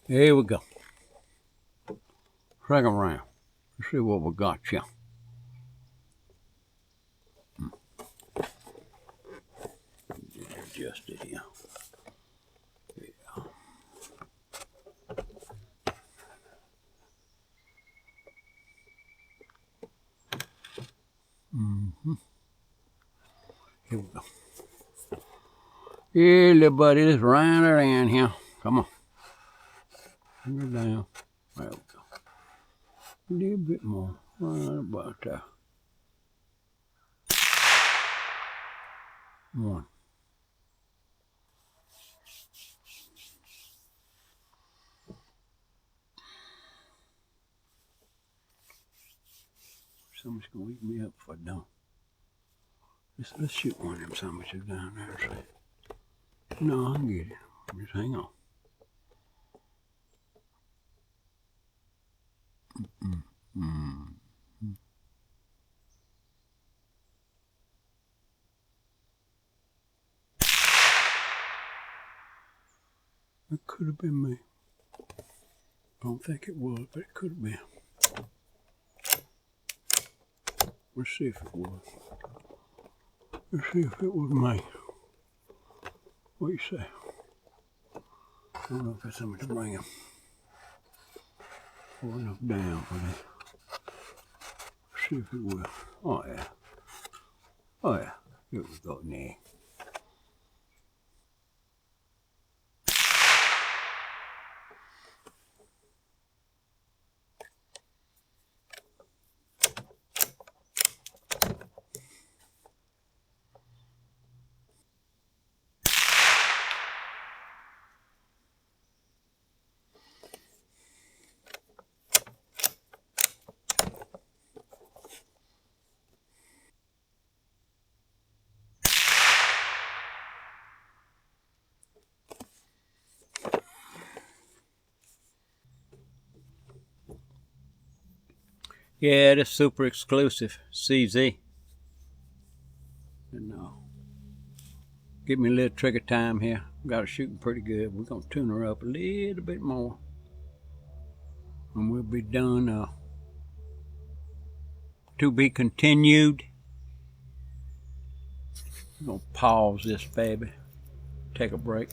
Here we go. Second round. Let's see what we got here. Adjust it here. Yeah. Here we go. Here, little buddy, let's round her in here. Come on. Bring her down. There we go. A little bit more. Right about there. One. Somebody's gonna wake me up if I don't. Let's shoot one of them sandwiches down there. See. No, I can get it. Just hang on. It could have been me. I don't think it was, but it could have been. Let's see if it was. Let's see if it was me. What do you say? I don't know if that's something to bring him far enough down for that. Let's see if it will. Oh yeah. Oh yeah. Here we go now. Yeah, this super exclusive CZ. And give me a little trigger time here. Got her shooting pretty good. We're gonna tune her up a little bit more, and we'll be done. To be continued. I'm gonna pause this baby. Take a break.